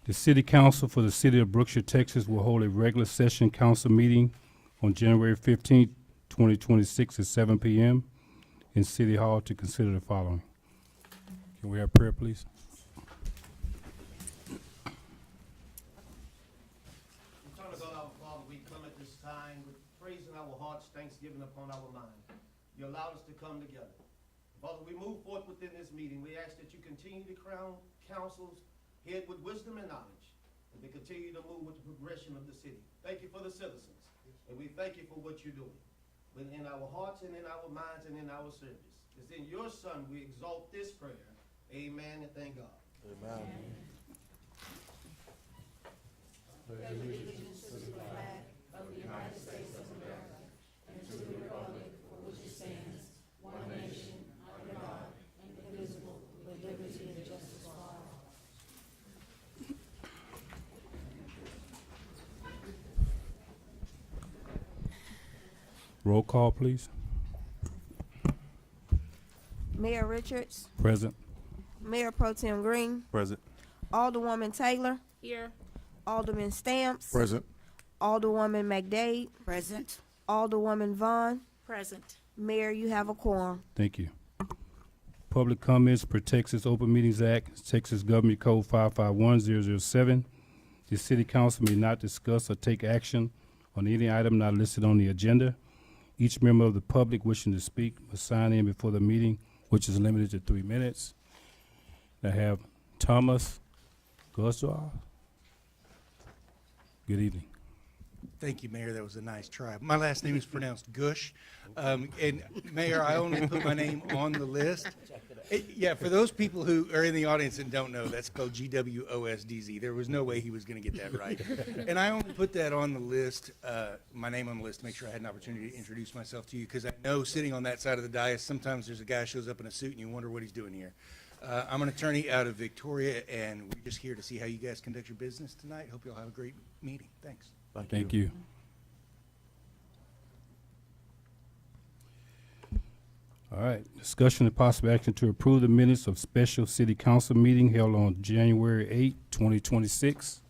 The City Council for the City of Brookshire, Texas will hold a regular session council meeting on January 15th, 2026 at 7 p.m. in City Hall to consider the following. Can we have prayer, please? Eternal God, our Father, we come at this time with praise in our hearts, thanksgiving upon our mind. You allowed us to come together. Father, we move forth within this meeting. We ask that you continue to crown councils head with wisdom and knowledge, and to continue to move with the progression of the city. Thank you for the citizens, and we thank you for what you're doing within our hearts and in our minds and in our service. It's in your Son we exalt this prayer. Amen and thank God. Amen. Roll call, please. Mayor Richards, Present. Mayor Pro Tem Green, Present. Alderwoman Taylor, Here. Alderman Stamps, Present. Alderwoman McDade, Present. Alderwoman Vaughn. Present. Mayor, you have a quorum. Thank you. Public comments per Texas Open Meetings Act, Texas Government Code 551007. The City Council may not discuss or take action on any item not listed on the agenda. Each member of the public wishing to speak must sign in before the meeting, which is limited to 3 minutes. I have Thomas Gosdorf. Good evening. Thank you, Mayor. That was a nice try. My last name is pronounced Gush. And Mayor, I only put my name on the list. Yeah, for those people who are in the audience and don't know, that's spelled Gwosdz. There was no way he was going to get that right. And I only put that on the list, my name on the list, to make sure I had an opportunity to introduce myself to you, because I know sitting on that side of the dais, sometimes there's a guy who shows up in a suit and you wonder what he's doing here. I'm an attorney out of Victoria, and we're just here to see how you guys conduct your business tonight. Hope you'll have a great meeting. Thanks. Thank you. All right, discussion and possible action to approve the minutes of special city council meeting held on January 8, 2026.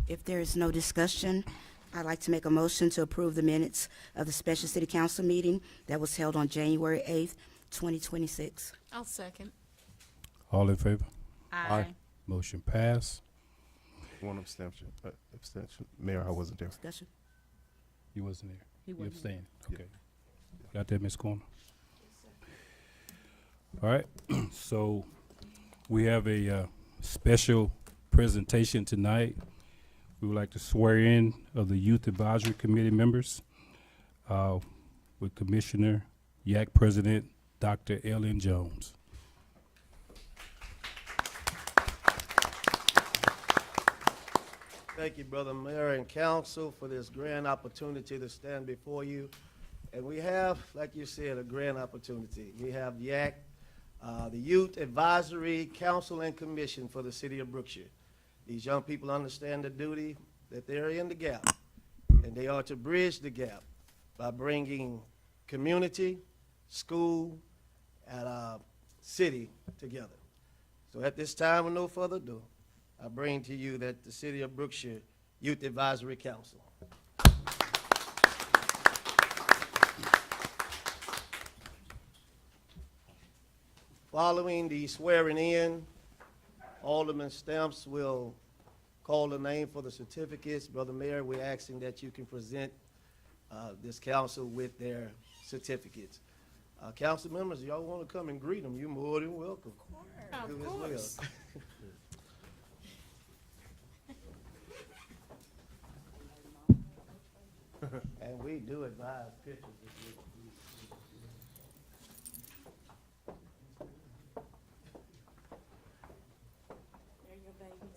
If there is no discussion, I'd like to make a motion to approve the minutes of the special city council meeting that was held on January 8th, 2026. I'll second. All in favor? Aye. Motion pass. One abstention. Abstention. Mayor, I wasn't there. Discussion? You wasn't there. He You wasn't abstained. Yeah. Okay. Got that, Ms. Corner? All right, so we have a special presentation tonight. We would like to swear in of the Youth Advisory Committee members with Commissioner YAC President Dr. Ellen Jones. Thank you, Brother Mayor and Council, for this grand opportunity to stand before you. And we have, like you said, a grand opportunity. We have YAC, the Youth Advisory Council and Commission for the City of Brookshire. These young people understand the duty that they're in the gap, and they are to bridge the gap by bringing community, school, and city together. So at this time, with no further ado, I bring to you that the City of Brookshire Youth Advisory Council. Following the swearing in, Alderman Stamps will call the name for the certificates. Brother Mayor, we're asking that you can present this council with their certificates. Council members, y'all want to come and greet them, you're more than welcome. Of Do as course. well. And we do advise pictures if you. There your babies.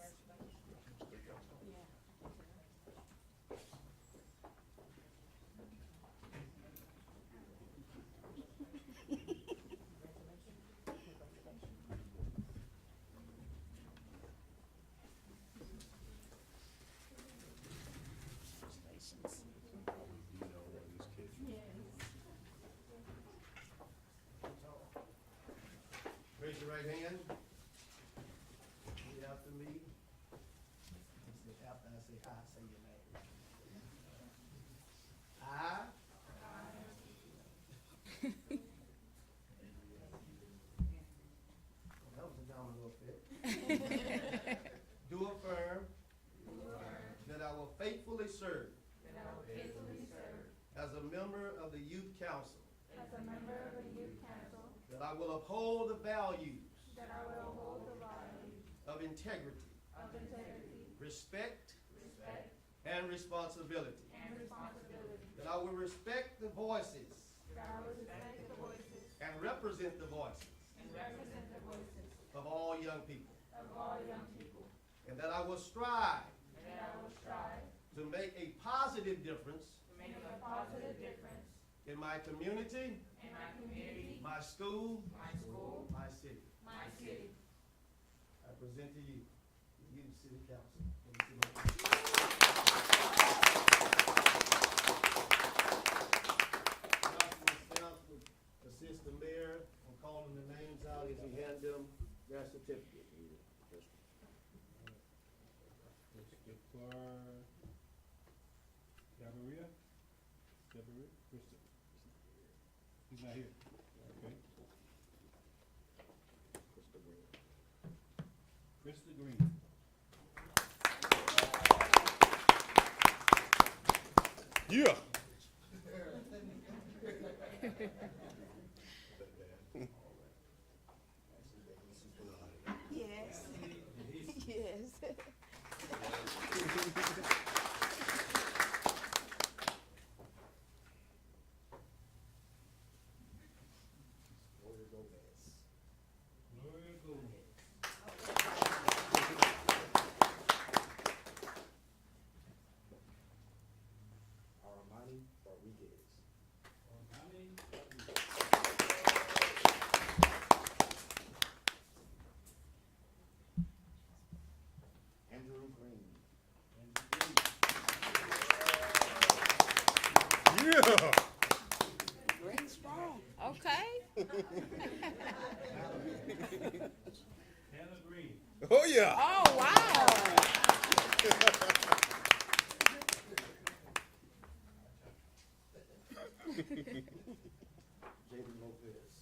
right hand. Repeat after me. After I say I, say your name. I. That was down a little bit. Do affirm that I will faithfully serve as a member of the Youth Council. That I will uphold the values of integrity, respect, and responsibility. That I will respect the voices and represent the voices of all young people. And that I will strive to make a positive difference in my community, my school, my city. I present to you, the Youth City Council. Councilman Stamps would assist the mayor in calling the names out as he hand them their certificate. He's not here. Okay. Krista Green. Yeah. Yes. Yes. Gloria Gomez. Armani Rodriguez. Andrew Green. Yeah. Green strong. Okay. Hannah Green. Oh yeah. Oh, wow. Jaden Lopez.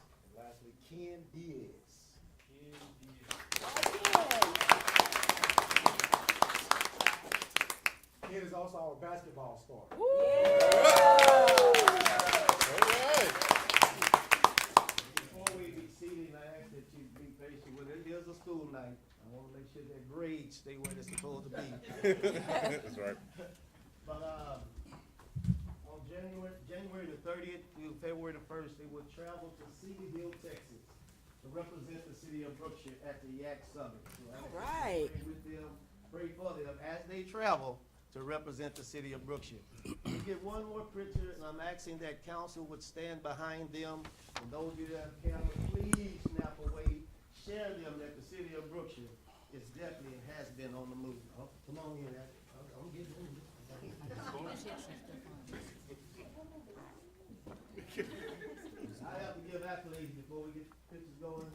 And lastly, Ken Diaz. Ken is also our basketball star. All right. Before we be seating, I ask that you be patient with it. It is a school night. I want to make sure that grades stay where they're supposed to be. That's right. But on January the 30th through February the 1st, they will travel to Cedar Hill, Texas, to represent the city of Brookshire at the Yak Summit. So I ask Right. you to pray with them, pray for them as they travel to represent the city of Brookshire. We get one more picture, and I'm asking that council would stand behind them. And those of you that have cameras, please snap away, share them that the city of Brookshire is definitely and has been on the move. Oh, come on in, I'm getting in. I have to give accolades before we get pictures going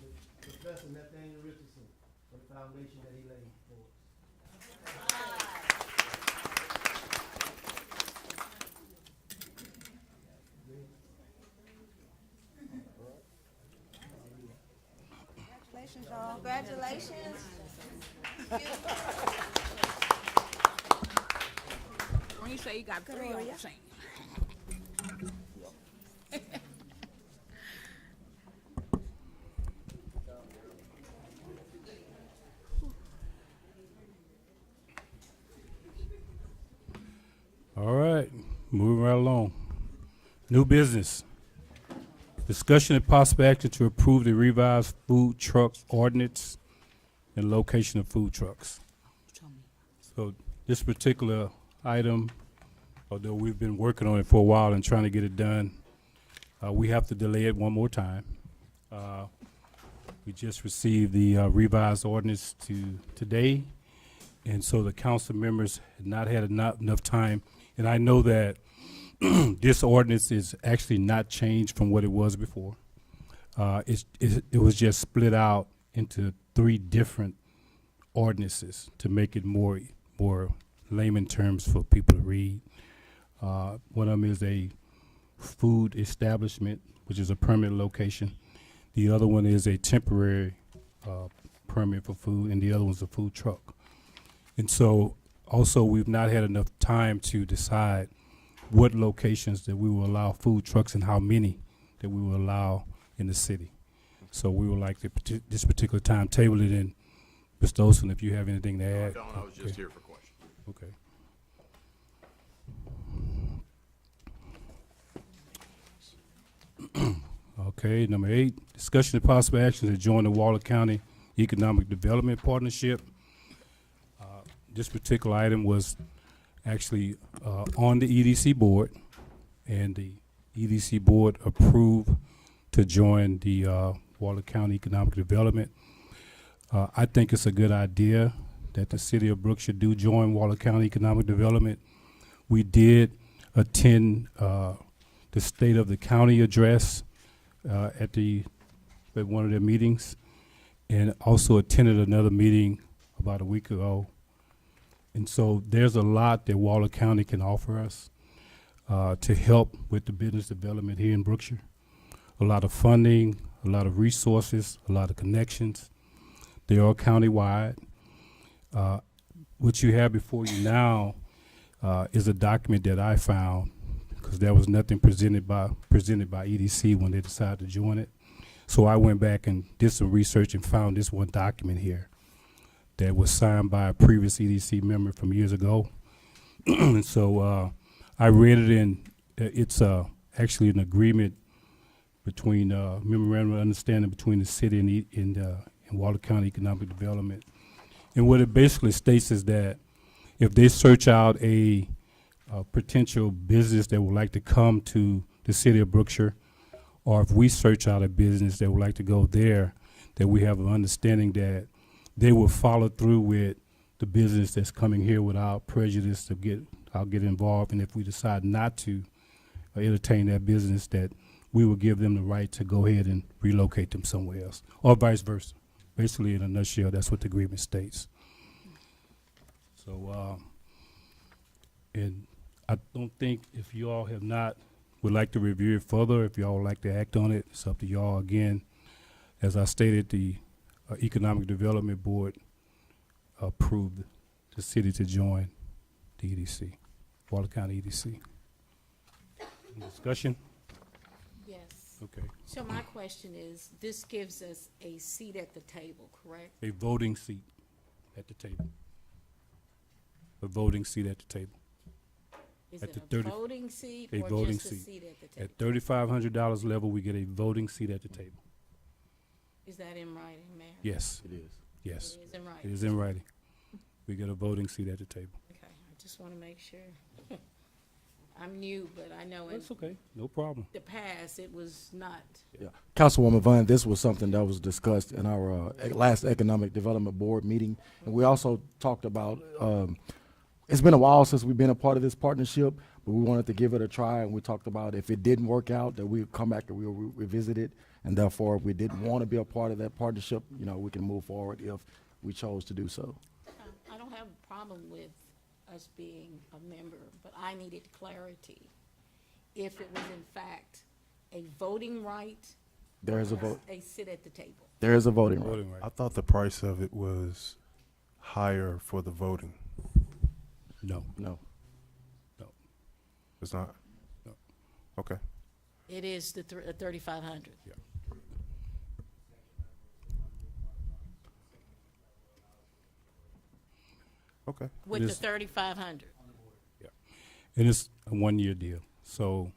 with Professor Nathaniel Richardson for the foundation that he laid for us. Congratulations, y'all. Congratulations. When you say you got three on the same. All right, moving right along. New business. Discussion and possible action to approve the revised food trucks ordinance and location of food trucks. So this particular item, although we've been working on it for a while and trying to get it done, we have to delay it one more time. We just received the revised ordinance today, and so the council members had not had enough time And I know that this ordinance is actually not changed from what it was before. It was just split out into 3 different ordinances to make it more layman terms for people to read. One of them is a food establishment, which is a permanent location. The other one is a temporary permit for food, and the other one's a food truck. And so also we've not had enough time to decide what locations that we will allow food trucks and how many that we will allow in the city. So we would like to, this particular time, table it, and Mr. Olson, if you have anything to add. No, I was just here for questions. Okay. Okay, number 8, discussion of possible action to join the Waller County Economic Development Partnership. This particular item was actually on the EDC board, and the EDC board approved to join the Waller County Economic Development. I think it's a good idea that the city of Brookshire do join Waller County Economic Development. We did attend the State of the County address at one of their meetings, and also attended another meeting about a week ago. And so there's a lot that Waller County can offer us to help with the business development here in Brookshire. A lot of funding, a lot of resources, a lot of connections. They are countywide. What you have before you now is a document that I found, because there was nothing presented by EDC when they decided to join it. So I went back and did some research and found this one document here that was signed by a previous EDC member from years ago. And so I read it, and it's actually an agreement between memorandum of understanding between the city and Waller County Economic Development. And what it basically states is that if they search out a potential business that would like to come to the city of Brookshire, or if we search out a business that would like to go there, that we have an understanding that they will follow through with the business that's coming here without prejudice to get involved. And if we decide not to entertain that business, that we will give them the right to go ahead and relocate them somewhere else, or vice versa. Basically, in a nutshell, that's what the agreement states. So, and I don't think, if you all have not, would like to review it further, if y'all would like to act on it, it's up to y'all. Again, as I stated, the Economic Development Board approved the city to join the EDC, Waller County EDC. Any discussion? Yes. Okay. So my question is, this gives us a seat at the table, correct? A voting seat at the table. A voting seat at the table. Is At it the a 30 voting seat a or voting just a seat. seat at the table? At $3,500 level, we get a voting seat at the table. Is that in writing, Mayor? Yes, It is. yes. It is in It writing? is in writing. We get a voting seat at the table. Okay, I just want to make sure. I'm new, but I know in That's okay, no problem. the past, it was not. Yeah. Councilwoman Vaughn, this was something that was discussed in our last Economic Development Board meeting. And we also talked about, it's been a while since we've been a part of this partnership, but we wanted to give it a try. And we talked about if it didn't work out, that we would come back and we'll revisit it. And therefore, if we didn't want to be a part of that partnership, you know, we can move forward if we chose to do so. I don't have a problem with us being a member, but I needed clarity. If it was in fact a voting right, There is a or vote. a sit at the table. There is a voting right. Voting right. I thought the price of it was higher for the voting. No, No. It's not? No. Okay. It is the 3,500. yeah. Okay. With It the is- 3,500. And it's a 1-year deal. So,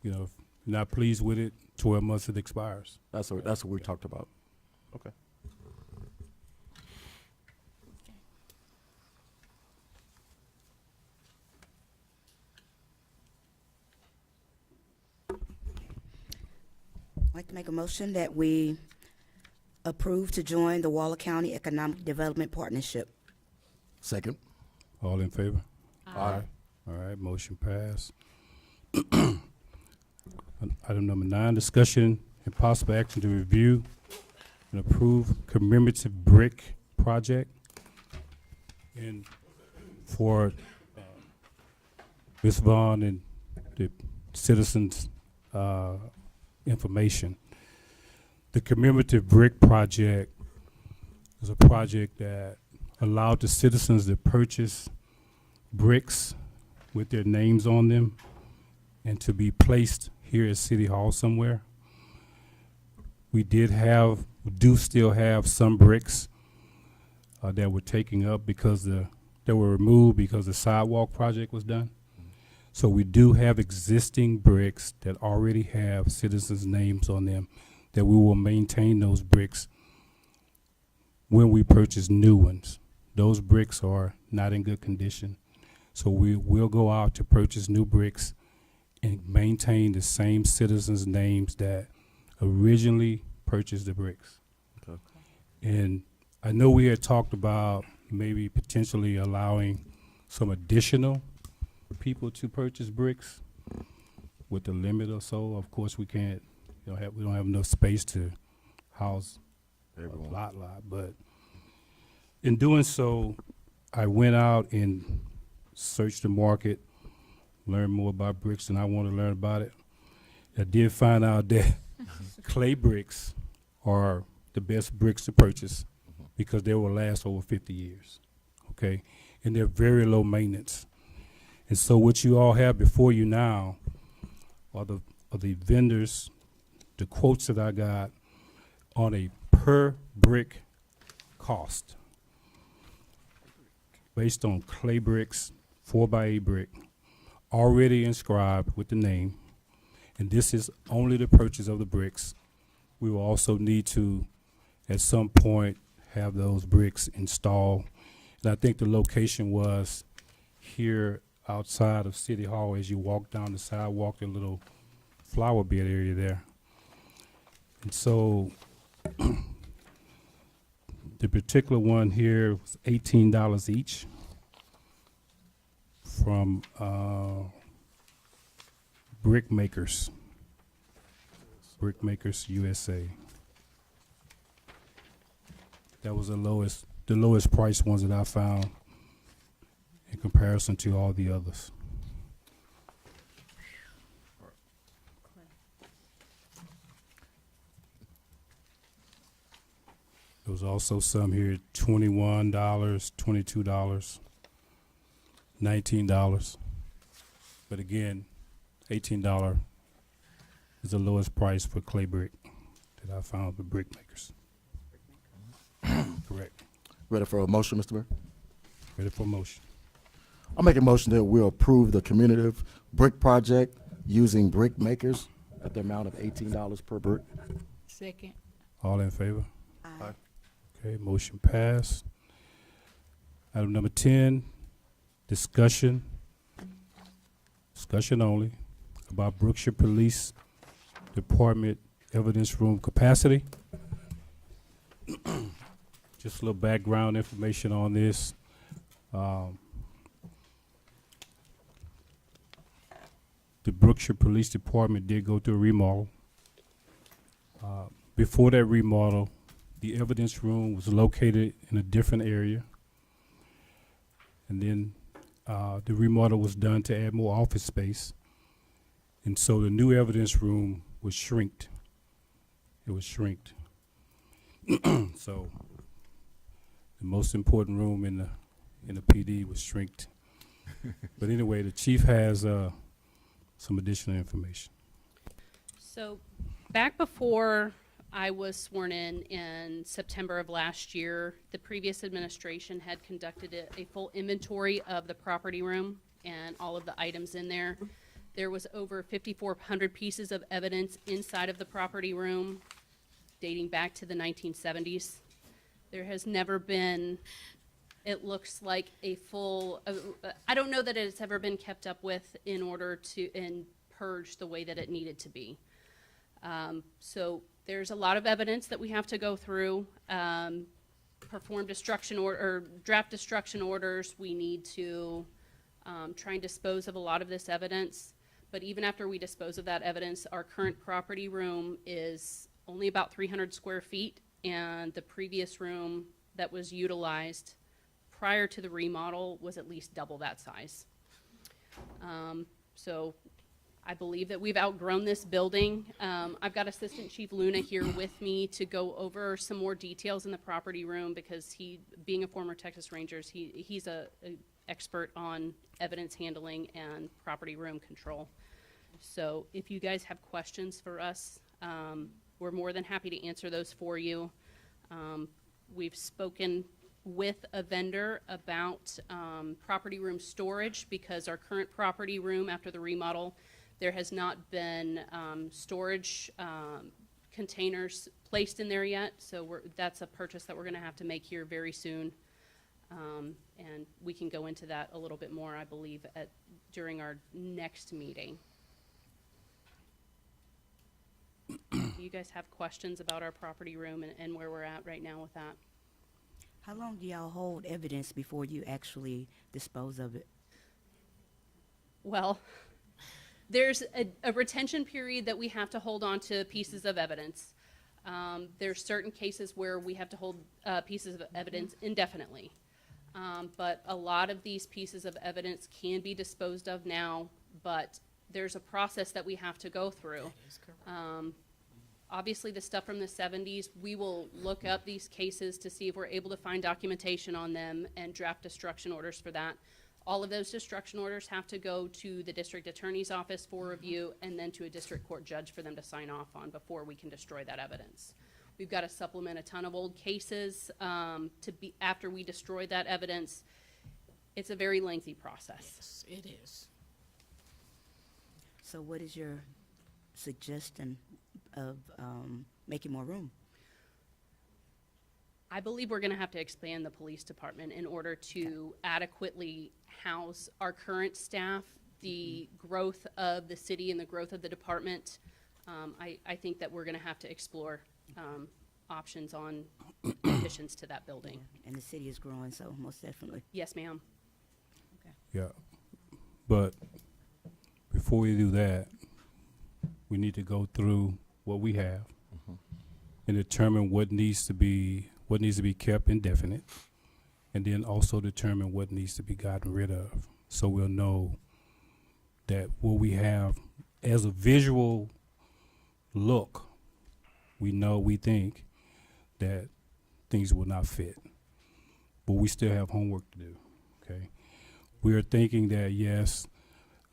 you know, if you're not pleased with it, 12 months it expires. That's what we talked about. Okay. I'd like to make a motion that we approve to join the Waller County Economic Development Partnership. Second. All in favor? Aye. All right, motion passed. Item number 9, discussion and possible action to review and approve commemorative brick project. And for Ms. Vaughn and the citizens' information, the commemorative brick project is a project that allowed the citizens to purchase bricks with their names on them and to be placed here at City Hall somewhere. We do still have some bricks that were taken up because that were removed because the sidewalk project was done. So we do have existing bricks that already have citizens' names on them, that we will maintain those bricks when we purchase new ones. Those bricks are not in good condition. So we will go out to purchase new bricks and maintain the same citizens' names that originally purchased the bricks. Okay. And I know we had talked about maybe potentially allowing some additional people to purchase bricks with a limit or so. Of course, we can't, we don't have enough space to house Everyone. a lot, but in doing so, I went out and searched the market, learned more about bricks than I want to learn about it. I did find out that clay bricks are the best bricks to purchase because they will last over 50 years, okay? And they're very low maintenance. And so what you all have before you now are the vendors, the quotes that I got on a per brick cost based on clay bricks, 4x8 brick, already inscribed with the name. And this is only the purchase of the bricks. We will also need to, at some point, have those bricks installed. And I think the location was here outside of City Hall as you walk down the sidewalk, the little flower bed area there. And so the particular one here was $18 each from Brickmakers USA. That was the lowest price ones that I found in comparison to all the others. There was also some here, $21, $22, $19. But again, $18 is the lowest price for clay brick that I found with Brickmakers. Correct. Ready for a motion, Mr. Mayor? Ready for a motion. I'll make a motion that we'll approve the commemorative brick project using brick makers at the amount of $18 per brick. Second. All in favor? Aye. Okay, motion passed. Item number 10, discussion only, about Brookshire Police Department evidence room capacity. Just a little background information on this. The Brookshire Police Department did go through a remodel. Before that remodel, the evidence room was located in a different area. And then the remodel was done to add more office space. And so the new evidence room was shrinked. It was shrinked. So the most important room in the PD was shrinked. But anyway, the chief has some additional information. So back before I was sworn in September of last year, the previous administration had conducted a full inventory of the property room and all of the items in there. There was over 5,400 pieces of evidence inside of the property room dating back to the 1970s. There has never been, it looks like a full, I don't know that it's ever been kept up with in order to, and purged the way that it needed to be. So there's a lot of evidence that we have to go through, perform destruction or draft destruction orders. We need to try and dispose of a lot of this evidence. But even after we dispose of that evidence, our current property room is only about 300 square feet, and the previous room that was utilized prior to the remodel was at least double that size. So I believe that we've outgrown this building. I've got Assistant Chief Luna here with me to go over some more details in the property room, because he, being a former Texas Rangers, he's a expert on evidence handling and property room control. So if you guys have questions for us, we're more than happy to answer those for you. We've spoken with a vendor about property room storage, because our current property room after the remodel, there has not been storage containers placed in there yet. So that's a purchase that we're going to have to make here very soon. And we can go into that a little bit more, I believe, during our next meeting. Do you guys have questions about our property room and where we're at right now with that? How long do y'all hold evidence before you actually dispose of it? Well, there's a retention period that we have to hold on to pieces of evidence. There's certain cases where we have to hold pieces of evidence indefinitely. But a lot of these pieces of evidence can be disposed of now, but there's a process that we have to go through. Obviously, the stuff from the 70s, we will look up these cases to see if we're able to find documentation on them and draft destruction orders for that. All of those destruction orders have to go to the district attorney's office for review, and then to a district court judge for them to sign off on before we can destroy that evidence. We've got to supplement a ton of old cases after we destroy that evidence. It's a very lengthy process. Yes, it is. So what is your suggestion of making more room? I believe we're going to have to expand the police department in order to adequately house our current staff, the growth of the city and the growth of the department. I think that we're going to have to explore options on additions to that building. And the city is growing, so most definitely. Yes, ma'am. Yeah, but before we do that, we need to go through what we have and determine what needs to be kept indefinite, and then also determine what needs to be gotten rid of, so we'll know that what we have as a visual look, we think that things will not fit, but we still have homework to do. Okay, we are thinking that yes,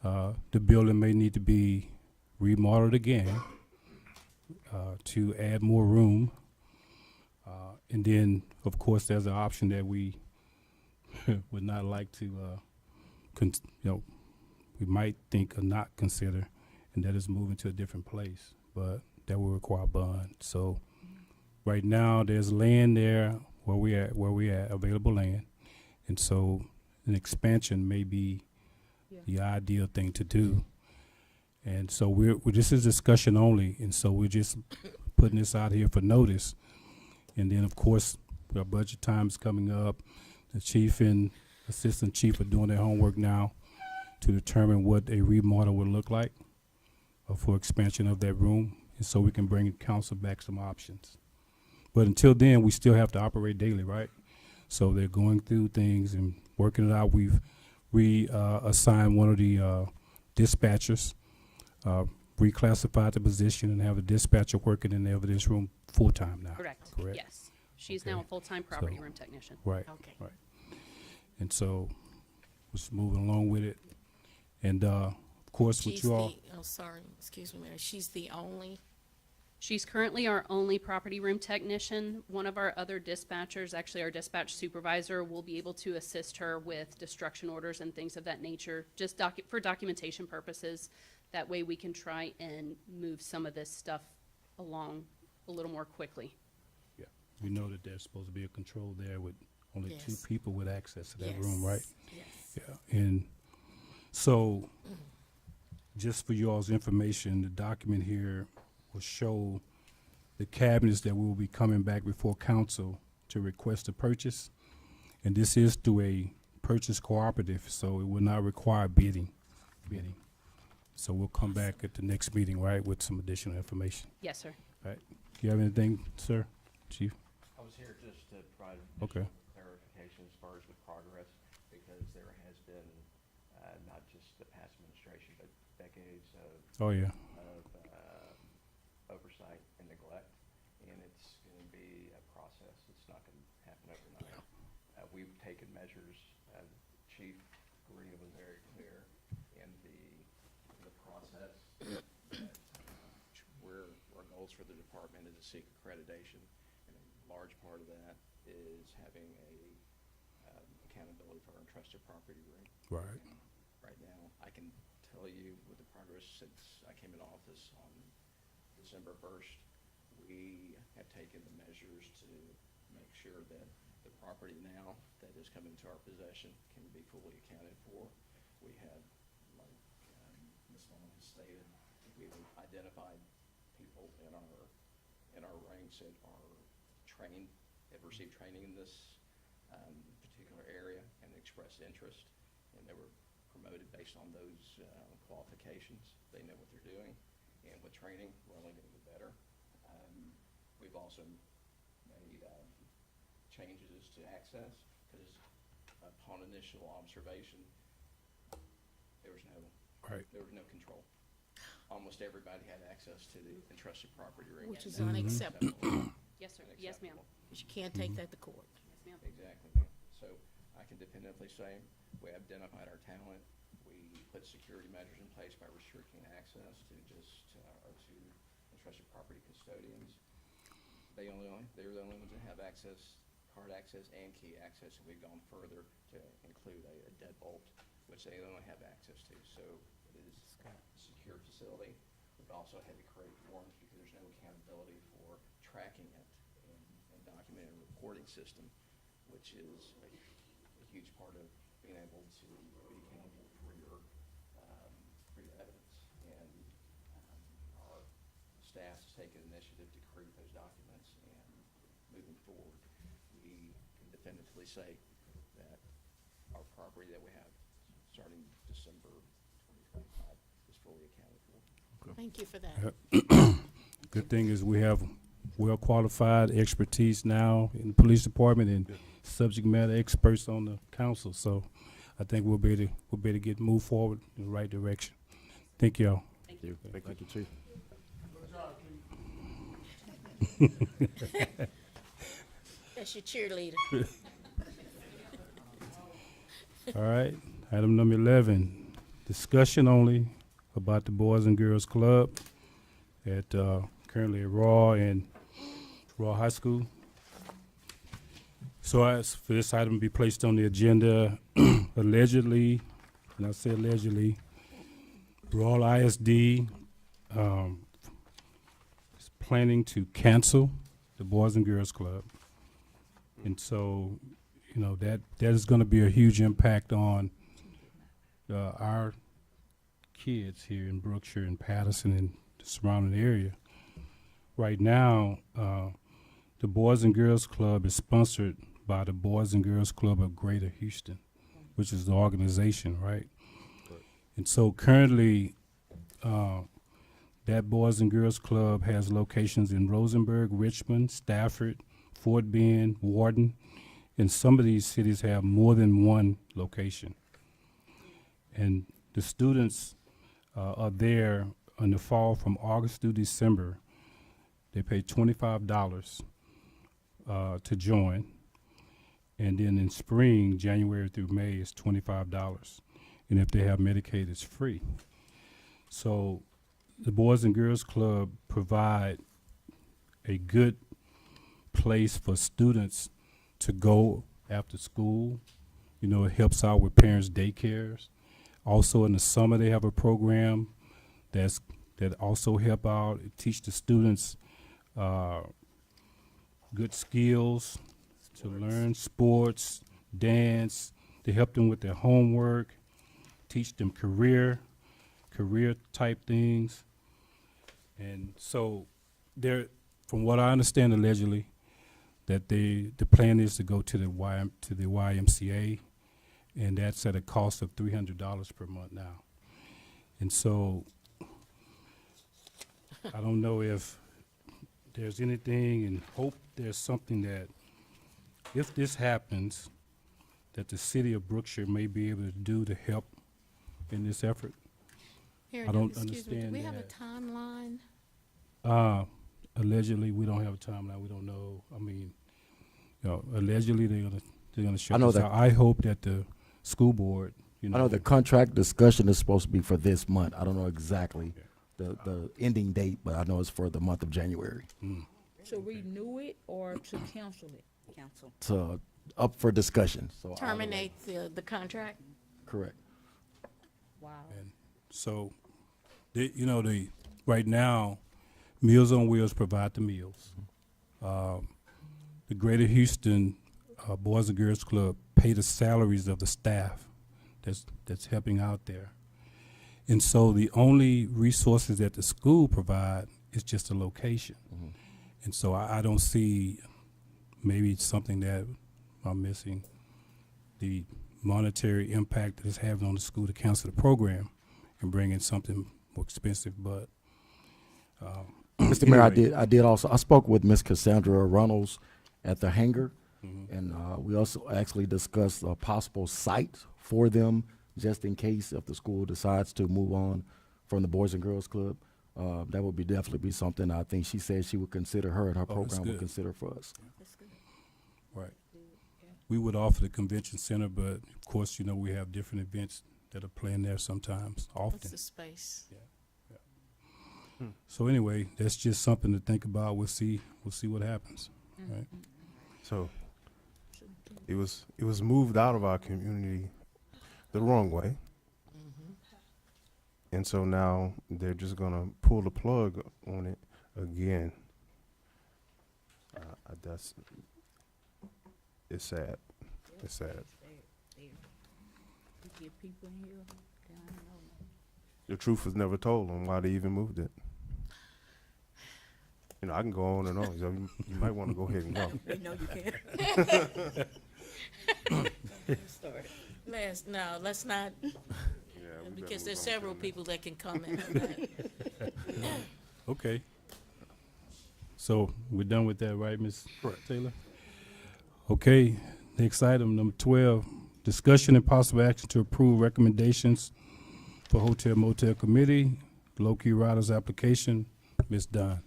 the building may need to be remodeled again to add more room. And then, of course, there's an option that we would not like to, we might think or not consider, and that is moving to a different place, but that will require bond. So right now, there's land there where we at, available land. And so an expansion may be the ideal thing to do. And so this is discussion only, and so we're just putting this out here for notice. And then, of course, our budget time is coming up. The chief and assistant chief are doing their homework now to determine what a remodel would look like for expansion of that room, and so we can bring council back some options. But until then, we still have to operate daily, right? So they're going through things and working it out. We've assigned one of the dispatchers, reclassified the position, and have a dispatcher working in the evidence room full-time now. Correct. Yes. She's Okay. now a full-time property So- room technician. Right. Okay. Right. And so, just moving along with it. And, of course, with She's you all, oh, sorry, excuse me, Mayor. She's the only, She's currently our only property room technician. One of our other dispatchers, actually our dispatch supervisor, will be able to assist her with destruction orders and things of that nature, just for documentation purposes. That way we can try and move some of this stuff along a little more quickly. yeah, we know that there's supposed to be a control there with only two Yes. people with access to that yes. room, right? Yes. Yeah, and so, just for you all's information, the document here will show the cabinets that we will be coming back before council to request a purchase. And this is through a purchase cooperative, so it will not require bidding. So we'll come back at the next meeting, right, with some additional information. Yes, sir. Right. Do you have anything, sir, chief? I was here just to provide Okay. additional clarification as far as the progress, because there has been, not just the past administration, but decades Oh, yeah. of oversight and neglect, and it's going to be a process. It's not going to happen overnight. We've taken measures, Chief Garita was very clear in the process that our goals for the department is to seek accreditation, and a large part of that is having accountability for our entrusted property room. Right. And right now, I can tell you with the progress since I came in office on December 1st, we have taken the measures to make sure that the property now that is coming to our possession can be fully accounted for. We have, like Ms. Long has stated, we've identified people in our ranks that are trained, have received training in this particular area and expressed interest, and they were promoted based on those qualifications. They know what they're doing, and with training, we're only going to get better. We've also made changes to access, because upon initial observation, there was no control. Almost everybody had access to the entrusted property room. Which is unacceptable. Yes, sir. Yes, ma'am. But you can't take that to court. Yes, ma'am. Exactly, ma'am. So I can definitively say we identified our talent. We put security measures in place by restricting access to our two entrusted property custodians. They're the only ones that have access, card access and key access, and we've gone further to include a deadbolt, which they only have access to. So it is a secure facility. We've also had to create forms because there's no accountability for tracking it and documenting a reporting system, which is a huge part of being able to be accountable for your evidence. And our staff has taken initiative to create those documents, and moving forward, we can definitively say that our property that we have starting December 2025 is fully accounted for. Thank you for that. Good thing is we have well-qualified expertise now in the police department and subject matter experts on the council. So I think we'll be able to move forward in the right direction. Thank y'all. Thank you. Thank you, Chief. That's your cheerleader. All right, item number 11, discussion only about the Boys and Girls Club at currently at Raw High School. So as for this item to be placed on the agenda, allegedly, and I say allegedly, Raw ISD is planning to cancel the Boys and Girls Club. And so, you know, that is going to be a huge impact on our kids here in Brookshire and Patterson and the surrounding area. Right now, the Boys and Girls Club is sponsored by the Boys and Girls Club of Greater Houston, which is the organization, right? And so currently, that Boys and Girls Club has locations in Rosenberg, Richmond, Stafford, Fort Bend, Warden, and some of these cities have more than one location. And the students are there in the fall from August through December. They pay $25 to join. And then in spring, January through May, is $25. And if they have Medicaid, it's free. So the Boys and Girls Club provide a good place for students to go after school. You know, it helps out with parents' daycares. Also in the summer, they have a program that also help out, teach the students good skills to learn sports, dance. They help them with their homework, teach them career type things. And so they're, from what I understand allegedly, that the plan is to go to the YMCA and that's at a cost of $300 per month now. And so I don't know if there's anything, and hope there's something that, if this happens, that the city of Brookshire may be able to do to help in this effort. Mayor, I don't excuse me, do understand we have a that. timeline? Allegedly, we don't have a timeline. We don't know. I mean, allegedly they're gonna shut I know this that- out. I hope that the school board, I know the contract discussion is supposed to be for this month. I don't know exactly the ending date, but I know it's for the month of January. To renew it or to cancel it? Council. It's up for discussion, so. I would like- Terminate the contract? Correct. Wow. And so, right now, Meals on Wheels provide the meals. The Greater Houston Boys and Girls Club pay the salaries of the staff that's helping out there. And so the only resources that the school provide is just a location. And so I don't see, maybe it's something that I'm missing, the monetary impact that it's having on the school to cancel the program and bring in something more expensive, but Mr. Mayor, anyway. I did also, I spoke with Miss Cassandra Runnels at the hangar, and we also actually discussed a possible site for them, just in case if the school decides to move on from the Boys and Girls Club. That would definitely be something I think she said she would consider, her and her that's program would good. consider for us. right. We would offer the convention center, but of course, we have different events that are planned there sometimes, often. What's the space? So anyway, that's just something to think about. We'll see what happens, right? So it was moved out of our community the wrong way. And so now they're just gonna pull the plug on it again. It's sad. It's sad. Get people in here, they don't know. The truth was never told on why they even moved it. I can go on and on, so you might want to go ahead and go. We know you can. Let's not, because there's several people that can comment on that. Okay. So we're done with that, right, Ms. Taylor? Okay, next item, number 12, discussion and possible action to approve recommendations for Hotel Motel Committee, low-key riders application, Ms. Dunn.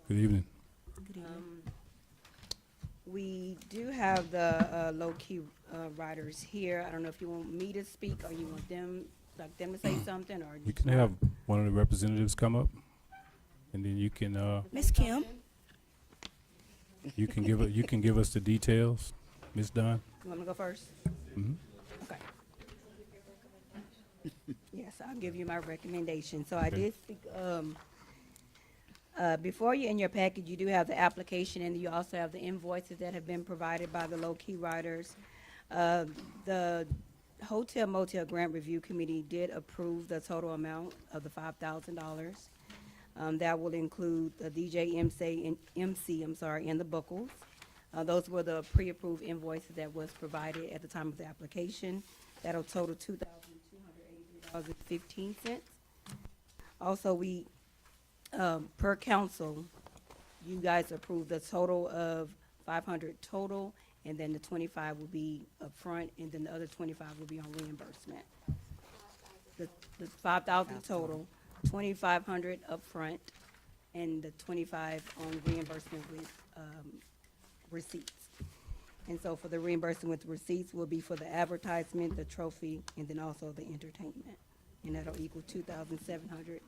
Good evening. We do have the low-key riders here. I don't know if you want me to speak or you want them to say something, or You can have one of the representatives come up, and then you can Ms. Kim? you can give us the details, Ms. Dunn. You want me to go first? Mhm. Okay. Yes, I'll give you my recommendation. So I Okay. did speak, before you in your package, you do have the application, and you also have the invoices that have been provided by the low-key riders. The Hotel Motel Grant Review Committee did approve the total amount of the $5,000. That will include the DJ MC, and the bookles. Those were the pre-approved invoices that was provided at the time of the application. That'll total $2,283.15. Also, we, per council, you guys approved the total of 500 total, and then the 25 will be upfront, and then the other 25 will be on reimbursement. The 5,000 total, 2,500 upfront, and the 25 on reimbursement with receipts. And so for the reimbursement with receipts will be for the advertisement, the trophy, and then also the entertainment. And that'll equal $2,716.85.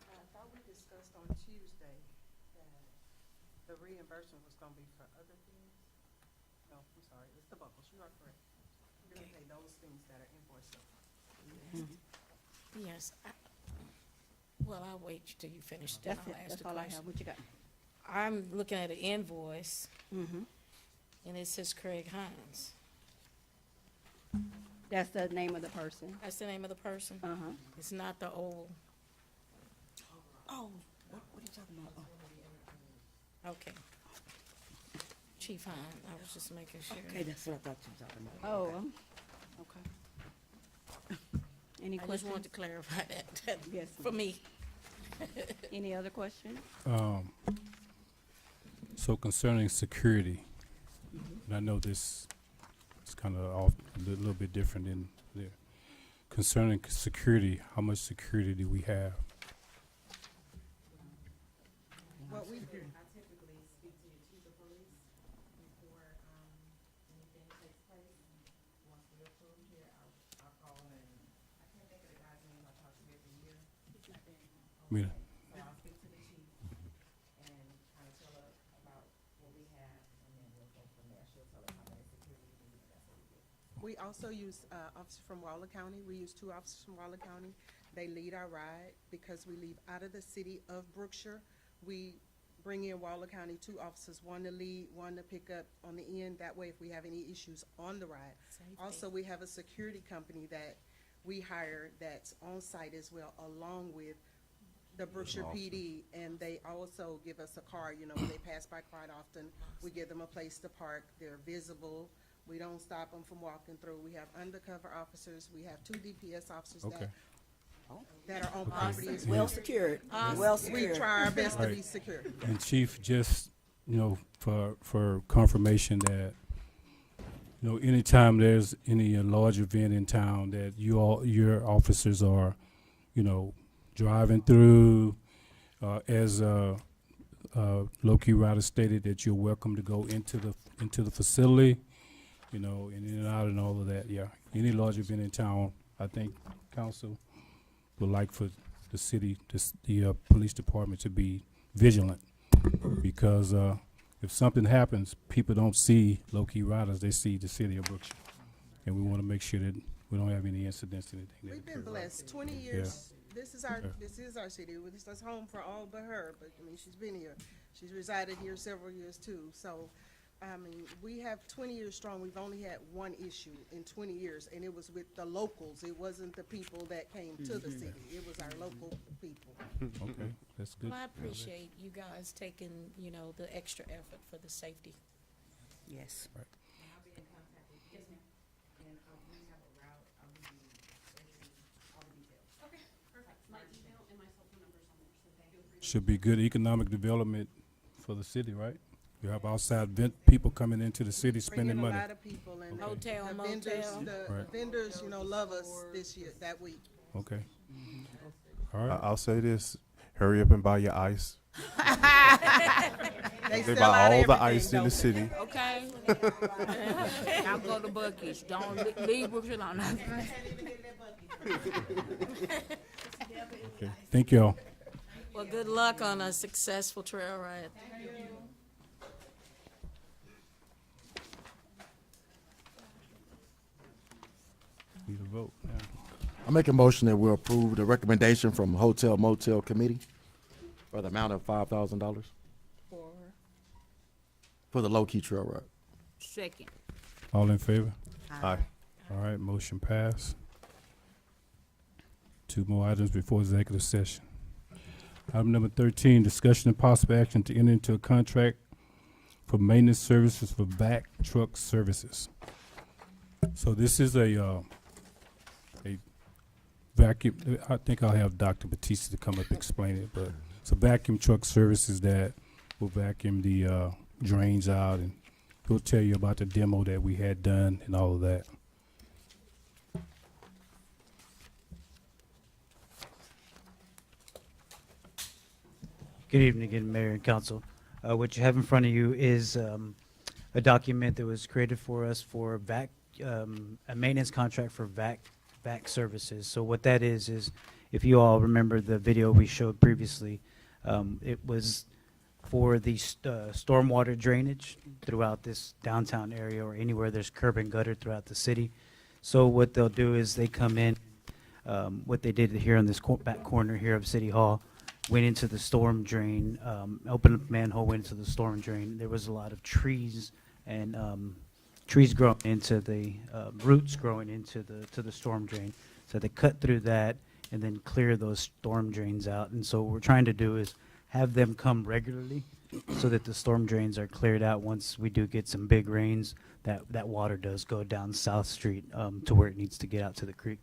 I thought we discussed on Tuesday that the reimbursement was gonna be for other things. No, I'm sorry, it's the buckles, you are correct. We're gonna pay those things that are invoiced up. Yes. Well, I'll wait till you finish, then That's I'll it, ask that's the all I question. have. What you got? I'm looking at an invoice, Mm-hmm. and it says Craig Hines. That's the name of the person. That's the name of the person? Uh-huh. It's not the old, Okay. Chief Hine, I was just making sure. Okay, that's what I thought you were talking about. Oh, okay. Any I just questions? wanted to clarify that Yes, for me. Any other questions? So concerning security, and I know this is kind of off, a little bit different in there. Concerning security, how much security do we have? What we, I mean, we also use, officers from Waller County. We use 2 officers from Waller County. They lead our ride because we leave out of the city of Brookshire. We bring in Waller County 2 officers, 1 to lead, 1 to pick up on the end. That way, if we have any issues on the ride. Also, we have a security company that we hire that's on site as well, along with the Brookshire PD, and they also give us a car, you know, when they pass by quite often. We give them a place to park. They're visible. We don't stop them from walking through. We have undercover officers. We have 2 DPS officers Okay. that are on property as well. Well secured, well We secured. try our best to be Right. secure. And Chief, just, you know, for confirmation that, you know, anytime there's any large event in town that your officers are, you know, driving through, as Low-Key Rider stated, that you're welcome to go into the facility, you know, and in and out and all of that, yeah. Any large event in town, I think council would like for the city, the police department to be vigilant, because if something happens, people don't see Low-Key Riders, they see the city of Brookshire. And we want to make sure that we don't have any incidents, anything that We've been occur. blessed. 20 years. This is our city. This is home for all but her. But I mean, she's been here. She's resided here several years too. So, I mean, we have 20 years strong. We've only had 1 issue in 20 years, and it was with the locals. It wasn't the people that came to the city. It was our local people. Okay, that's good. Well, I appreciate you guys taking, you know, the extra effort for the safety. Yes. Should be good economic development for the city, right? You have outside people coming into the city spending Bringing money. a lot of people and Hotel, the vendors, motel. the Right. vendors, you know, love us this year, that week. Okay. All right. I'll say this, hurry up and buy your ice. They They sell buy out all the everything, ice in don't the they? city. Okay? Y'all go to Buc-ee's. Don't leave Brookshire alone. Okay. Thank y'all. Well, good luck on a successful trail ride. Need a vote now. I make a motion that we approve the recommendation from Hotel Motel Committee for the amount of $5,000 for the low-key trail ride. Second. All in favor? Aye. All right, motion passed. 2 more items before executive session. Item number 13, discussion and possible action to enter into a contract for maintenance services for vac truck services. So this is a vacuum, I think I'll have Dr. Batista to come up and explain it, but it's a vacuum truck services that will vacuum the drains out, and he'll tell you about the demo that we had done and all of that. Good evening again, Mayor and Council. What you have in front of you is a document that was created for us for a maintenance contract for vac services. So what that is if you all remember the video we showed previously, it was for the stormwater drainage throughout this downtown area or anywhere there's curb and gutter throughout the city. So what they'll do is they come in, what they did here in this back corner here of City Hall, went into the storm drain, opened up manhole, went into the storm drain. There was a lot of trees and trees growing into the roots growing into the storm drain. So they cut through that and then clear those storm drains out. And so what we're trying to do is have them come regularly so that the storm drains are cleared out. Once we do get some big rains, that water does go down South Street to where it needs to get out to the creek.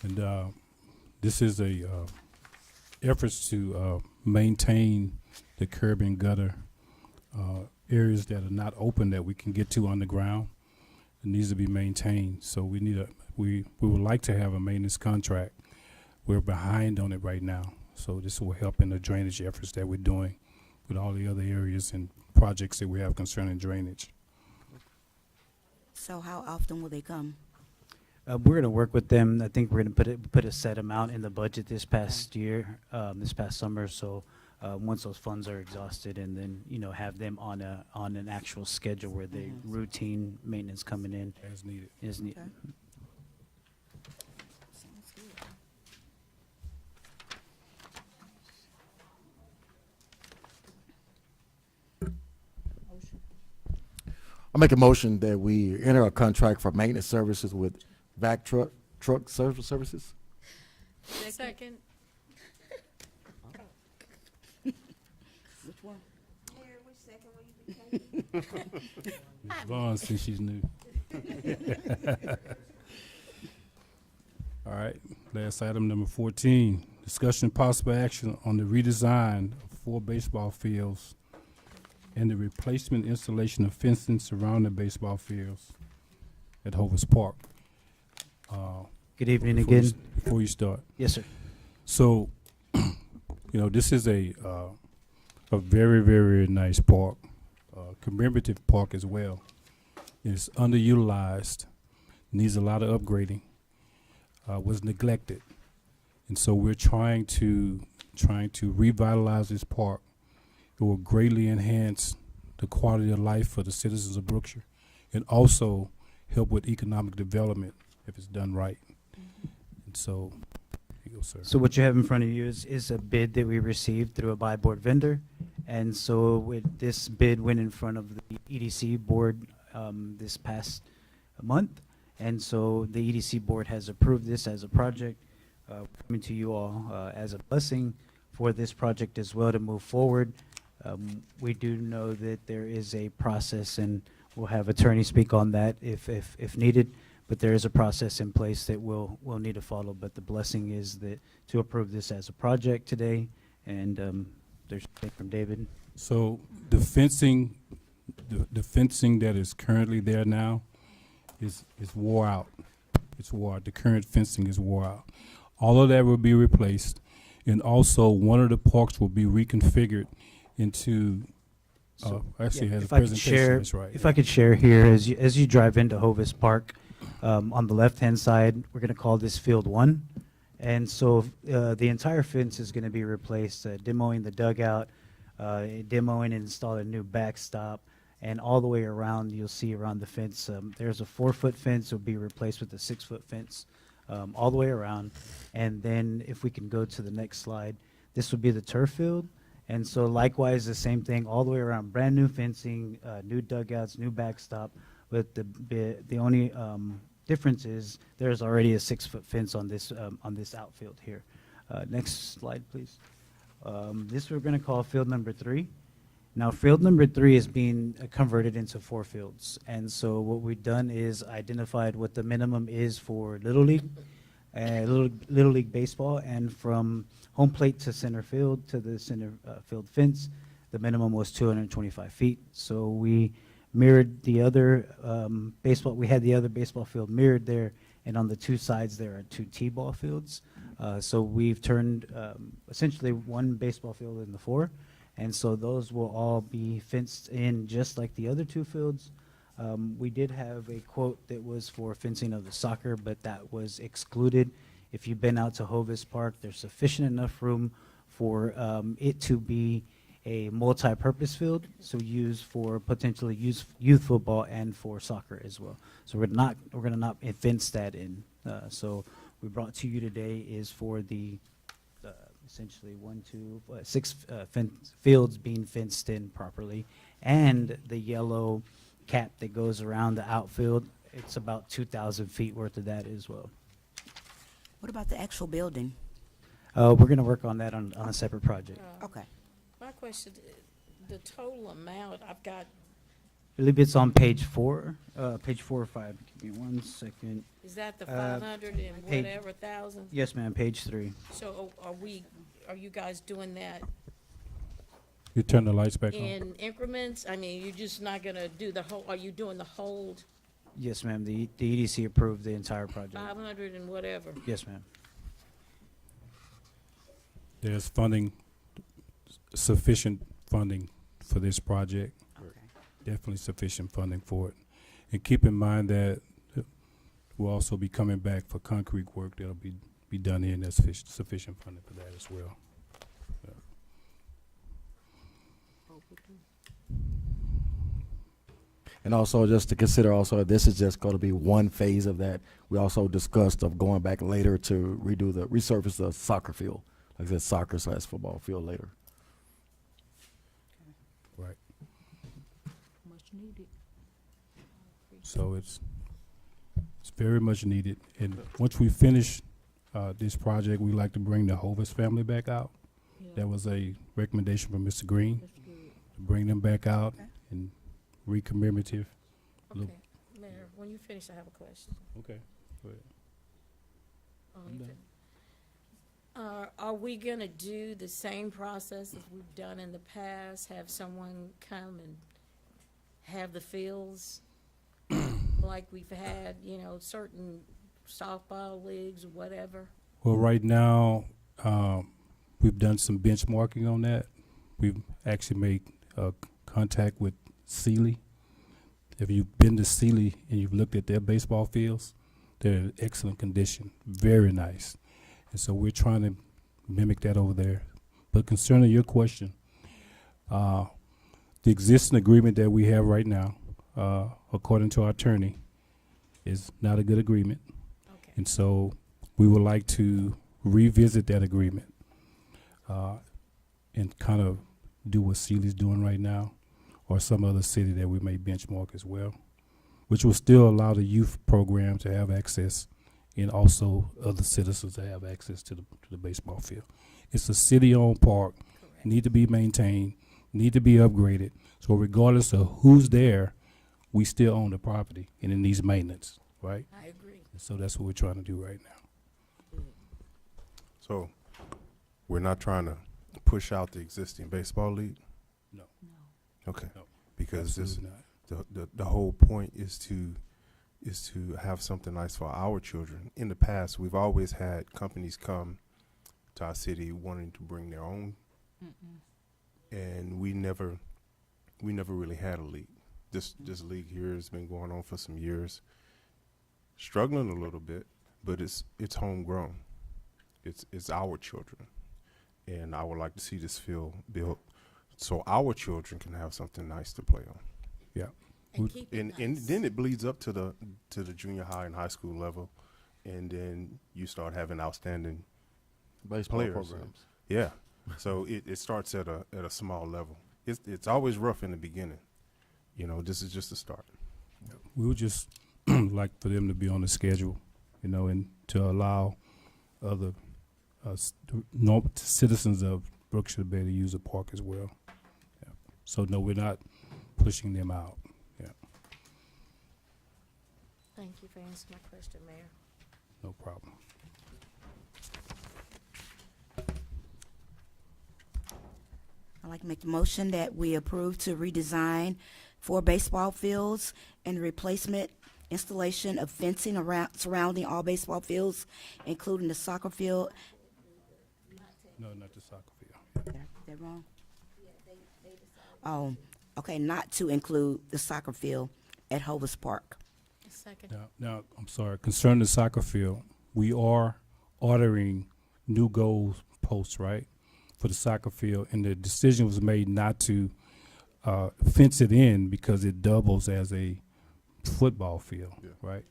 And this is a efforts to maintain the curb and gutter areas that are not open that we can get to underground. It needs to be maintained. So we need we would like to have a maintenance contract. We're behind on it right now. So this will help in the drainage efforts that we're doing with all the other areas and projects that we have concerning drainage. So how often will they come? We're going to work with them. I think we're going to put a set amount in the budget this past year, this past summer. So once those funds are exhausted, and then have them on an actual schedule where they routine maintenance coming in As needed. is needed. Okay. Sounds good. I make a motion that we enter a contract for maintenance services with vac truck services. Second. Which one? Ms. Vaughn, since she's new. All right, last item, number 14, discussion and possible action on the redesign of 4 baseball fields and the replacement installation of fencing surrounding baseball fields at Hovis Park. Good evening Before you again. before you start. Yes, sir. So, this is a very, very nice park, commemorative park as well. It's underutilized, needs a lot of upgrading, was neglected. And so we're trying to revitalize this park. It will greatly enhance the quality of life for the citizens of Brookshire and also help with economic development if it's done right. And so, here you go, sir. So what you have in front of you is a bid that we received through a buy board vendor. And so with this bid went in front of the EDC board this past month. And so the EDC board has approved this as a project, coming to you all as a blessing for this project as well to move forward. We do know that there is a process, and we'll have attorneys speak on that if needed, but there is a process in place that we'll need to follow. But the blessing is that to approve this as a project today, and there's a thing from David. So the fencing, the fencing that is currently there now is wore out. It's wore out. The current fencing is wore out. All of that will be replaced, and also one of the parks will be reconfigured into. Actually, Yeah, has a if I could presentation. share- That's right. If I could share here, as you drive into Hovis Park, on the left-hand side, we're going to call this Field 1. And so the entire fence is going to be replaced, demoing the dugout, demoing and installing a new backstop, and all the way around, you'll see around the fence, there's a 4-foot fence will be replaced with a 6-foot fence all the way around. And then if we can go to the next slide, this would be the turf field. And so likewise, the same thing all the way around, brand new fencing, new dugouts, new backstop. But the only difference is there's already a 6-foot fence on this outfield here. Next slide, please. This we're going to call field number 3. Now, field number 3 is being converted into 4 fields. And so what we've done is identified what the minimum is for Little League, Little League Baseball, and from home plate to center field to the center field fence, the minimum was 225 feet. So we mirrored the other baseball. We had the other baseball field mirrored there, and on the 2 sides there are 2 T-ball fields. So we've turned essentially 1 baseball field into 4, and so those will all be fenced in just like the other 2 fields. We did have a quote that was for fencing of the soccer, but that was excluded. If you've been out to Hovis Park, there's sufficient enough room for it to be a multi-purpose field, so used for potentially youth football and for soccer as well. So we're gonna not fence that in. So we brought to you today is for the essentially 6 fields being fenced in properly, and the yellow cap that goes around the outfield. It's about 2,000 feet worth of that as well. What about the actual building? We're going to work on that on a separate project. Okay. My question, the total amount, I've got, I believe it's on page 4 or 5. Give me 1 second. is that the Uh, 500 and page- whatever thousand? Yes, ma'am, page 3. So are you guys doing that You turn the lights back on. in increments? I mean, you're just not gonna do the whole, are you doing the whole Yes, ma'am, the EDC approved the entire project. 500 and whatever? Yes, ma'am. There's funding, sufficient funding for this project. Okay. Definitely sufficient funding for it. And keep in mind that we'll also be coming back for concrete work that'll be done here, and there's sufficient funding for that as well. And also just to consider also, this is just gonna be one phase of that. We also discussed of going back later to resurface the soccer field, like I said, soccer/football field later. Right. Much needed. So it's very much needed. And once we finish this project, we'd like to bring the Hovis family back out. That was a recommendation from Mr. Green, That's good. to bring them back out Okay. and recommemorative. Look. Okay, Mayor, when you finish, I have a question. Okay, go ahead. Oh, I'm you done. Are we gonna do the same process as we've done in the past? Have someone come and have the fields? Like we've had, certain softball leagues or whatever? Well, right now, we've done some benchmarking on that. We've actually made contact with Sealy. If you've been to Sealy and you've looked at their baseball fields, they're in excellent condition, very nice. And so we're trying to mimic that over there. But concerning your question, the existing agreement that we have right now, according to our attorney, is not a good agreement. Okay. And so we would like to revisit that agreement and kind of do what Sealy's doing right now, or some other city that we may benchmark as well, which will still allow the youth program to have access and also other citizens to have access to the baseball field. It's a city-owned park, Correct. need to be maintained, need to be upgraded. So regardless of who's there, we still own the property and it needs maintenance, right? I agree. And so that's what we're trying to do right now. So we're not trying to push out the existing baseball league? No. Okay. No. Because this, Absolutely not. the whole point is to have something nice for our children. In the past, we've always had companies come to our city wanting to bring their own, and we never really had a league. This league here has been going on for some years, struggling a little bit, but it's homegrown. It's our children, and I would like to see this field built so our children can have something nice to play on. Yeah. And keep it And nice. then it bleeds up to the junior high and high school level, and then you start having outstanding Baseball players. programs. Yeah, so it starts at a small level. It's always rough in the beginning. This is just a start. We would just like for them to be on the schedule, and to allow other citizens of Brookshire to be able to use the park as well. Yeah. So no, we're not pushing them out. Yeah, Thank you for answering my question, Mayor. no problem. I'd like to make the motion that we approve to redesign 4 baseball fields and replacement installation of fencing surrounding all baseball fields, including the soccer field. No, not the soccer field. Did I get that wrong? Oh, okay, not to include the soccer field at Hovis Park. Second. Now, I'm sorry. Concerning the soccer field, we are ordering new goal posts, right, for the soccer field, and the decision was made not to fence it in because it doubles as a football field, Yeah. right?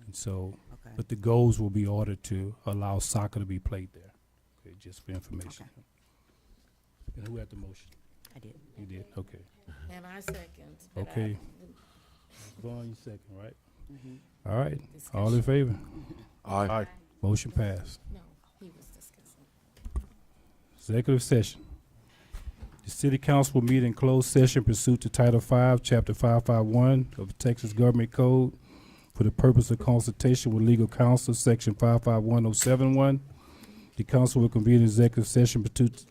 And so, Okay. but the goals will be ordered to allow soccer to be played there. Okay, just for information. Okay. And who had the motion? I did. You did. Okay. And I second. but I- Okay. Vaughn, you second, right? Mhm. All right. All in favor? Aye. Aye. Motion passed. No, he was discussing. Executive session. The city council will meet in closed session pursuant to Title V, Chapter 551 of the Texas Government Code for the purpose of consultation with legal counsel, Section 551071. The council will convene an executive session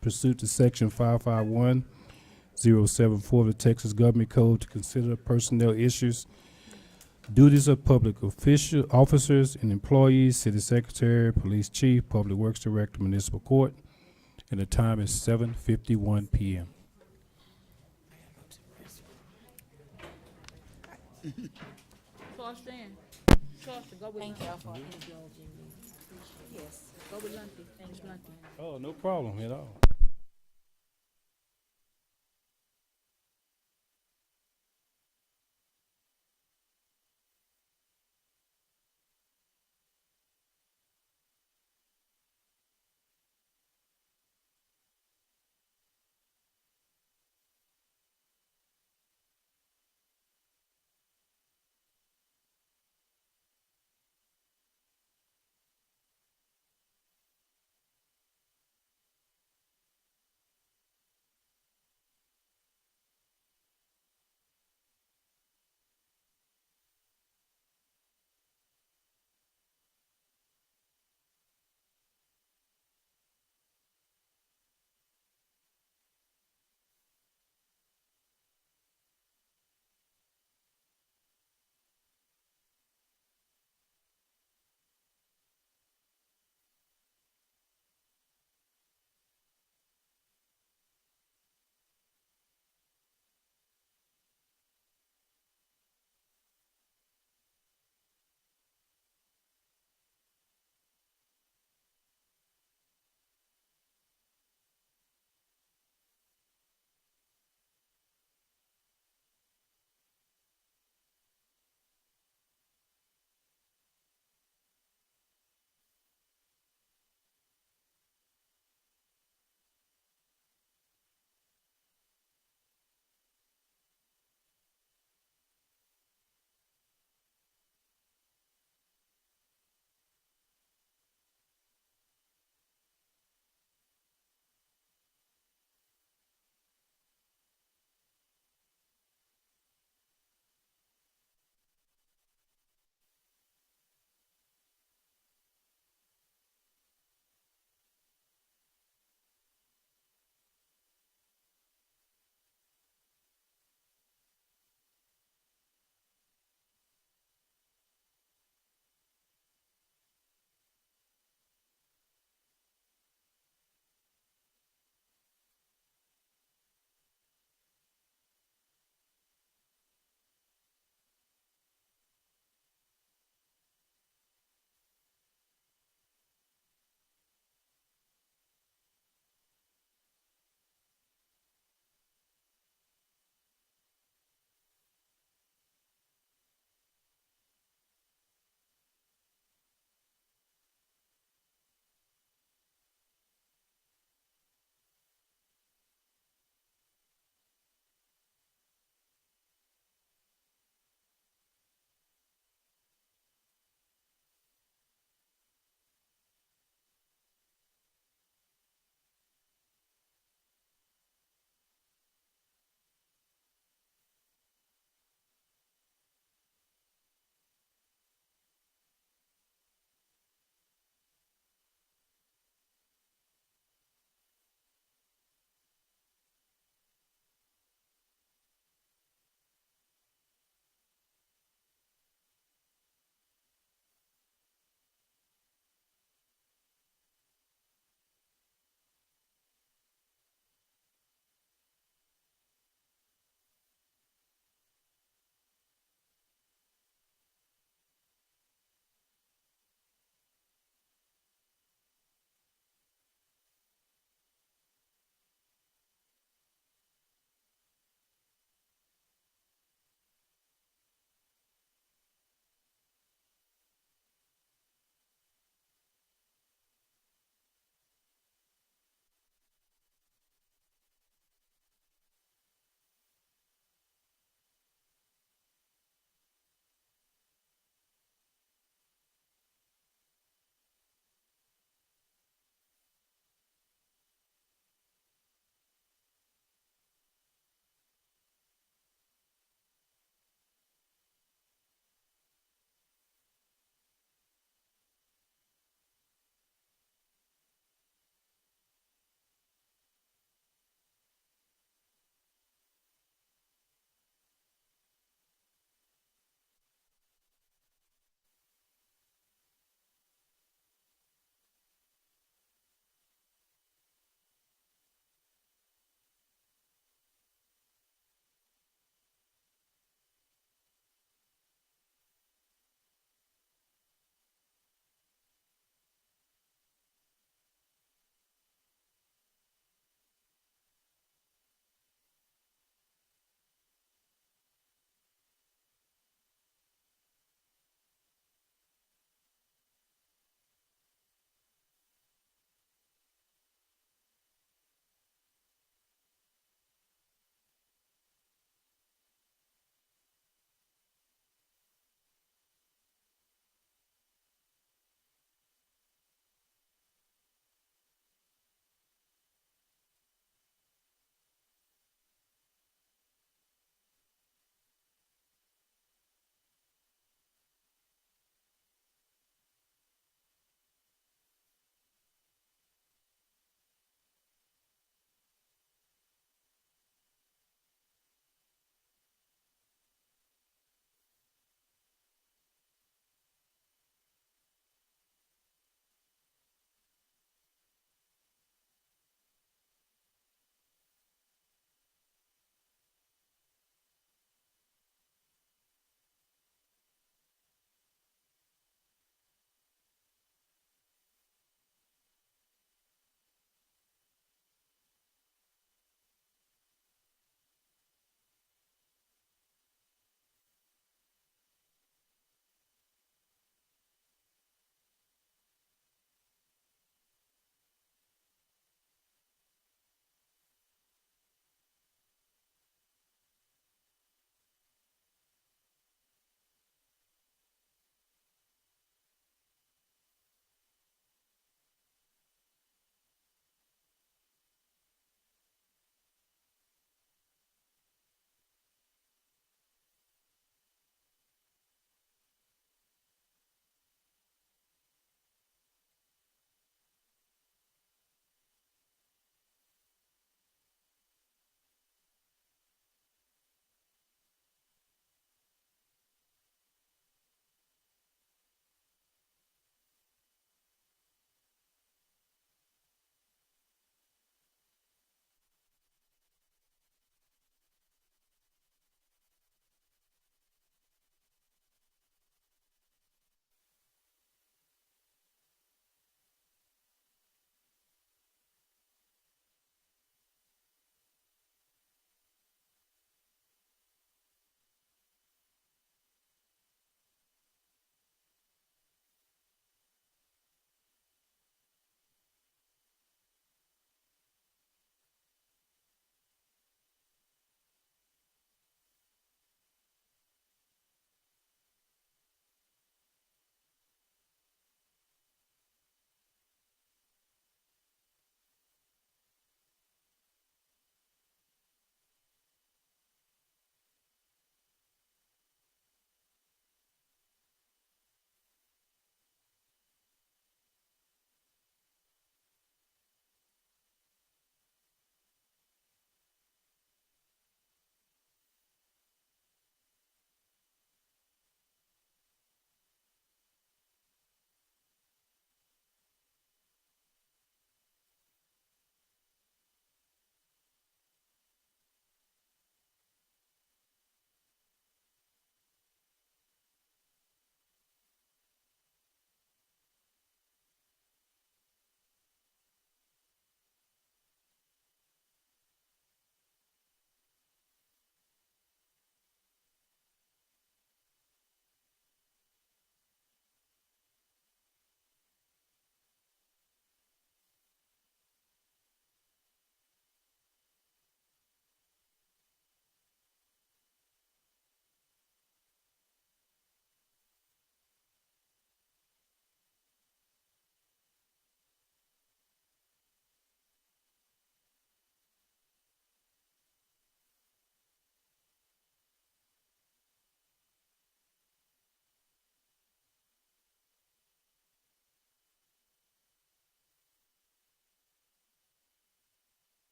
pursuant to Section 551074 of the Texas Government Code to consider personnel issues, duties of public official officers and employees, city secretary, police chief, public works director, municipal court, and the time is 7:51 p.m. Trust in. Trust to go with Thank y'all for indulging me. Yes. Go with Lumpy. Thanks, Lumpy. Oh, no problem at all.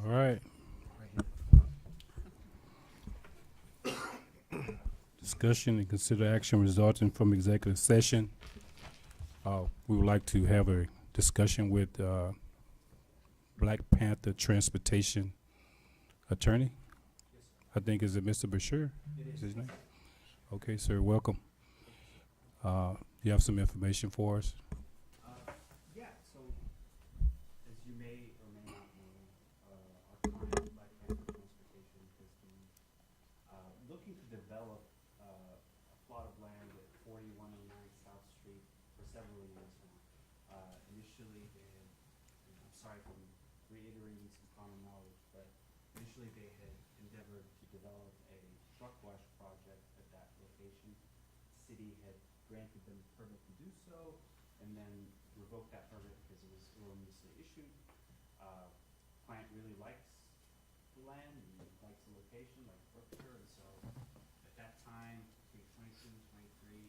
All right. Discussion and consider action resulting from executive session. We would like to have a discussion with Black Panther Transportation Attorney. I think, is it Mr. Brookshire? Is his name? Okay, sir, welcome. You have some information for us? Yeah, so as you may or may not know, our client, Black Panther Transportation, has been looking to develop a plot of land at 4109 South Street for several years now. Initially, they had, and I'm sorry if I'm reiterating some common knowledge, but initially they had endeavored to develop a truck wash project at that location. City had granted them permit to do so, and then revoked that permit because it was erroneously issued. Client really likes the land and likes the location, like Brookshire, and so at that time, I think 22, 23,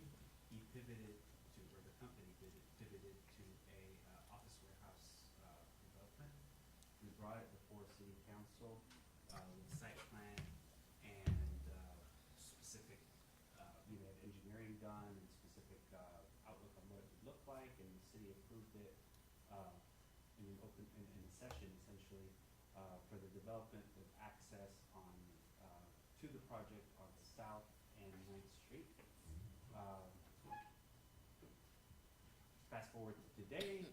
he pivoted to, or the company pivoted to a office warehouse development. We brought it before City Council with site plan and specific, we had engineering done and specific outlook on what it would look like, and the city approved it in an open, in a session essentially for the development of access on to the project on South and 9th Street. Fast forward to today,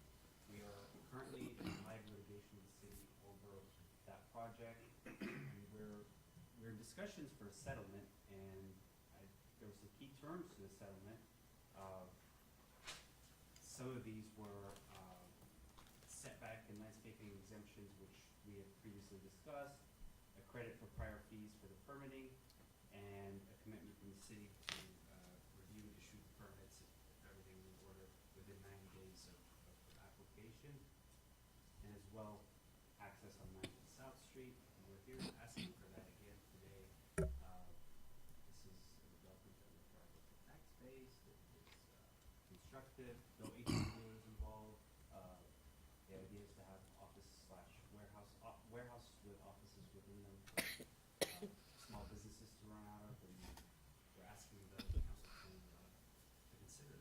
we are currently in live litigation with the city over that project, and we're in discussions for a settlement, and there were some key terms to the settlement. Some of these were setback and landscaping exemptions, which we have previously discussed, a credit for prior fees for the permitting, and a commitment from the city to review and issue the permits if everything was in order within 90 days of application, and as well access on 9th and South Street. And we're here asking for that again today. This is a development that requires a tax base, that is constructive, no HOA is involved. The idea is to have warehouse with offices within them, small businesses to run out of, and we're asking the council to consider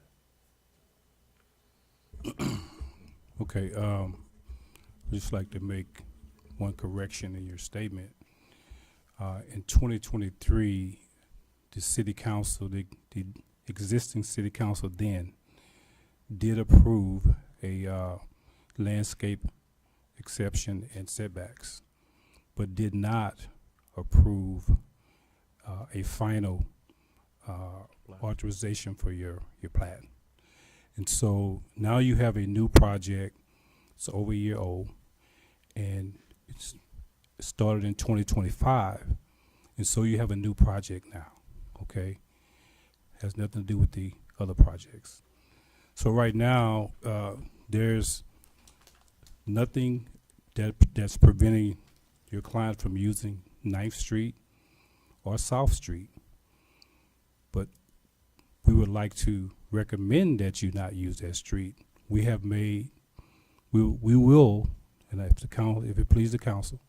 that. Okay, I'd just like to make one correction in your statement. In 2023, the city council, the existing city council then did approve a landscape exception and setbacks, but did not approve a final authorization for your plat. And so now you have a new project. It's over a year old, and it's started in 2025. And so you have a new project now, okay? Has nothing to do with the other projects. So right now, there's nothing that's preventing your client from using 9th Street or South Street. But we would like to recommend that you not use that street. We have made, we will, and if it pleases the council,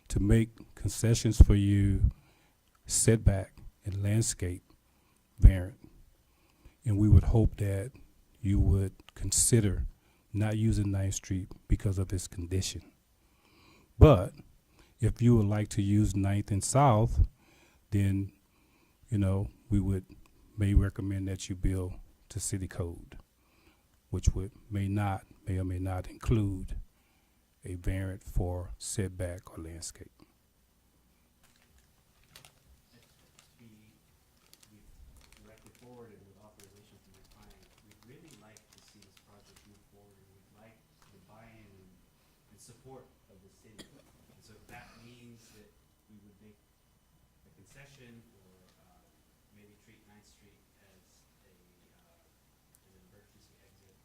to make concessions for you, setback and landscape variant. And we would hope that you would consider not using 9th Street because of its condition. But if you would like to use 9th and South, then, you know, we may recommend that you build to city code, which may or may not include a variant for setback or landscape. We directly forwarded with authorization from the client. We'd really like to see this project move forward, and we'd like the buy-in and support of the city. And so if that means that we would make a concession or maybe treat 9th Street as an emergency exit,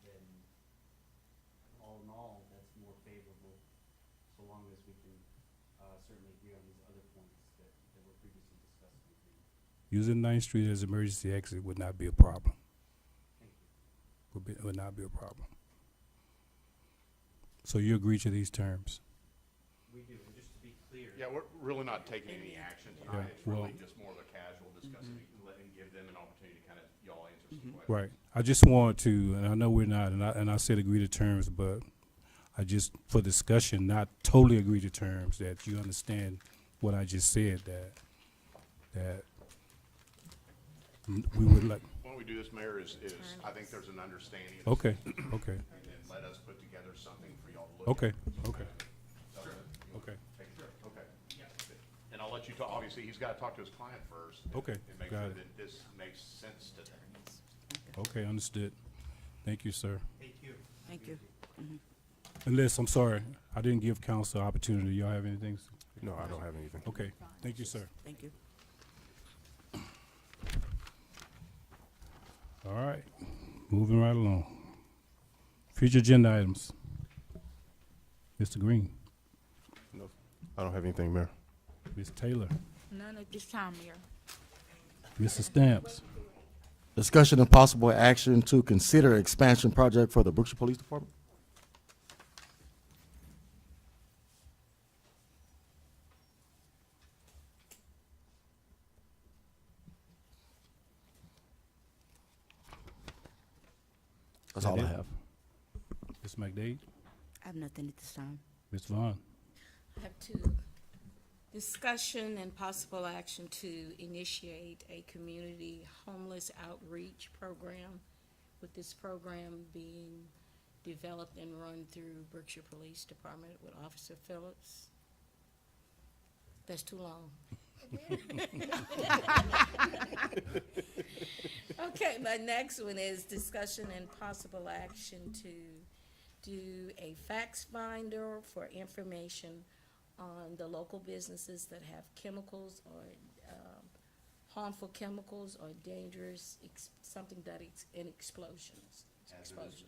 then all in all, that's more favorable, so long as we can certainly agree on these other points that were previously discussed in the agreement. Using 9th Street as emergency exit would not be a problem. Thank you. Would not be a problem. So you agree to these terms? We do. Yeah, we're really not taking any action tonight. It's well- really just more of a casual discussion, letting, give them an opportunity to kind of, y'all answer some questions. Right. I just want to, and I know we're not, and I said agree to terms, but I just, for discussion, not totally agree to terms, that you understand what I just said, that we would like, When we do this, Mayor, is I think there's an understanding. okay, okay, And then let us put together something for y'all to look okay, at. okay, okay, Okay. And I'll let you talk, obviously, he's gotta talk to his client first. Okay, And make got sure it. that this makes sense to them. okay, understood. Thank you, sir. Thank you. Thank you. Unless, I'm sorry, I didn't give council opportunity. Y'all have anything? No, I don't have anything. Okay, thank you, sir. Thank you. All right, moving right along. Future agenda items. Mr. Green, No, I don't have anything, Mayor. Ms. Taylor, None at this time, Mayor. Mr. Stamps, Discussion and possible action to consider expansion project for the Brookshire Police Department. That's all I have. Ms. McDade, I have nothing at this time. Ms. Vaughn. I have two. Discussion and possible action to initiate a community homeless outreach program, with this program being developed and run through Brookshire Police Department with Officer Phillips. That's too long. Okay, my next one is discussion and possible action to do a fax finder for information on the local businesses that have chemicals or harmful chemicals or dangerous, something that in explosions. Explosion.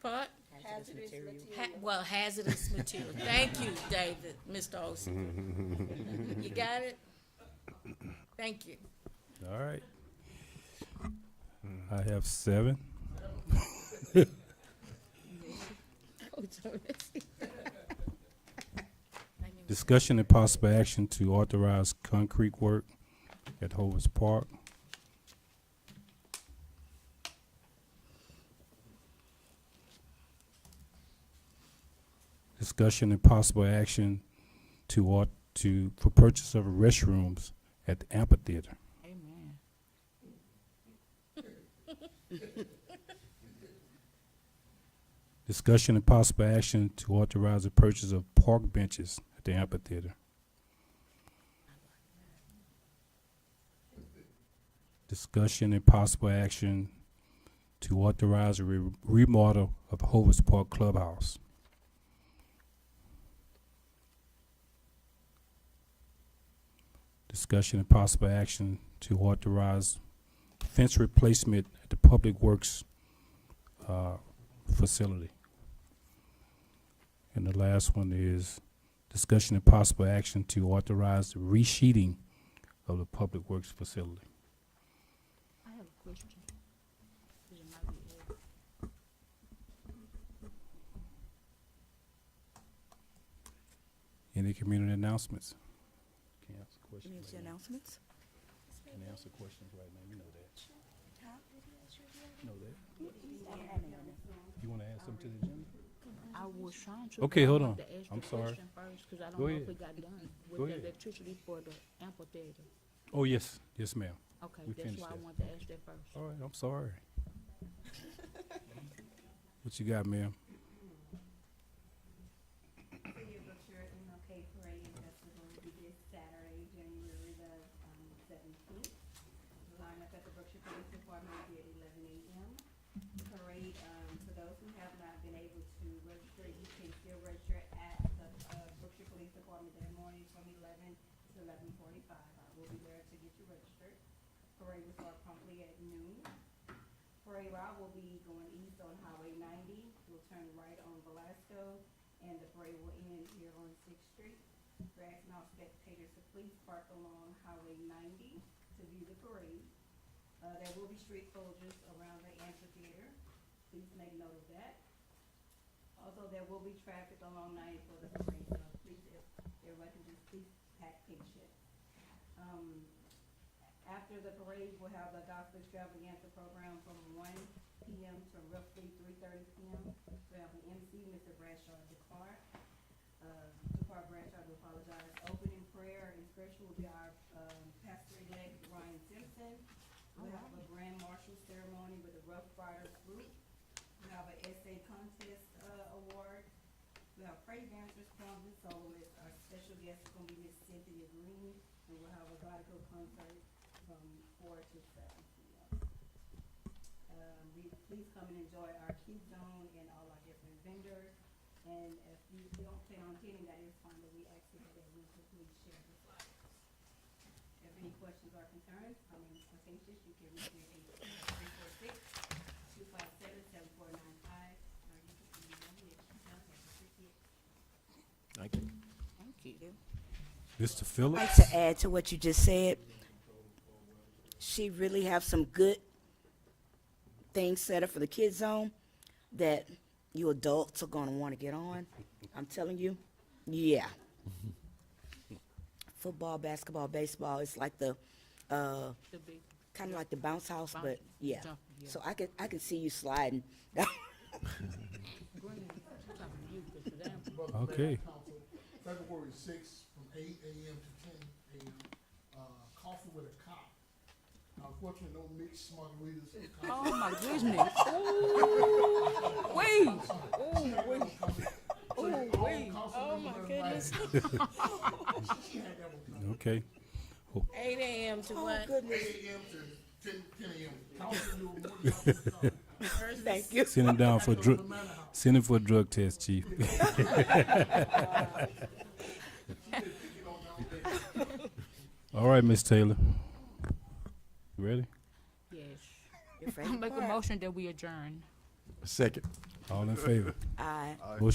What? Hazardous material. Well, hazardous material. Thank you, David, Mr. Olson. You got it? Thank you. All right. I have 7. Discussion and possible action to authorize concrete work at Hovers Park. Discussion and possible action for purchase of restrooms at the amphitheater. Amen. Discussion and possible action to authorize the purchase of park benches at the amphitheater. Discussion and possible action to authorize a remodel of Hovers Park Clubhouse. Discussion and possible action to authorize fence replacement at the Public Works facility. And the last one is discussion and possible action to authorize the resheeting of the Public Works facility. I have a question. Is it might be Ed? Any community announcements? Can't answer questions Community right now. announcements? Can't answer questions right now, you know that. Know that. You wanna add something to the agenda? I was trying to. Okay, but I hold wanted on. to ask I'm the sorry. question first, 'cause I don't Go know ahead. if it got done Go with the ahead. electricity for the amphitheater. Oh, yes, yes, ma'am. Okay, We that's finished why I that. wanted to ask that first. All right, I'm sorry. What you got, ma'am? City of Brookshire MLK Parade Festival will be this Saturday, January the 17th. The lineup at the Brookshire Police Department will be at 11 a.m. The parade, for those who have not been able to register, you can still register at the Brookshire Police Department that morning from 11 to 11:45. I will be there to get you registered. Parade will start promptly at noon. Parade route will be going east on Highway 90. We'll turn right on Velasco, and the parade will end here on 6th Street. We're asking all spectators to please park along Highway 90 to view the parade. There will be street closures around the amphitheater. Please make note of that. Also, there will be traffic along 90 for the parade, so please, if everybody can just please pack pink shit. After the parade, we'll have the gospel extravaganza program from 1 p.m. to roughly 3:30 p.m. We have an MC, Mr. Bradshaw DeClark. DeClark Bradshaw, we apologize. Opening prayer and scripture will be our pastor-elect Ryan Simpson. We'll have a grand marshal ceremony with the Rough Riders group. We have an essay contest award. We have praise dancers, prom and soloists. Our special guest is gonna be Miss Cynthia Green, and we'll have a gospel concert from 4 to 7 p.m. Please come and enjoy our Key Zone and all our different vendors. And if you don't plan on attending, that is fine, but we ask you that everyone to please share the flyers. If any questions or concerns, contentious, you can reach me at 346-257-7495. Or you can email me at keysone@358. Thank you. Thank you. Mr. I'd Phillips? like to add to what you just said. She really have some good things set up for the kids zone that you adults are gonna wanna get on. I'm telling you, yeah. Football, basketball, baseball, it's like the, The big. kinda like the bounce house, but yeah. Jump, yeah. So I can see you sliding. Okay. February 6th from 8 a.m. to 10 a.m. Coffee with a cop. Unfortunately, no mixed margaritas. or coffee. Oh, my goodness. Oh, wait. Oh, wait. Oh, wait. Oh, my goodness. Okay. 8 a.m. to what? 8 a.m. to 10 a.m. Counseling you more than coffee. Thank you. Send him down for send him for a drug test, Chief. All right, Miss Taylor. You ready? Yes. Your I'll favorite make a part. motion that we adjourn. Second. All in favor? Aye. Motion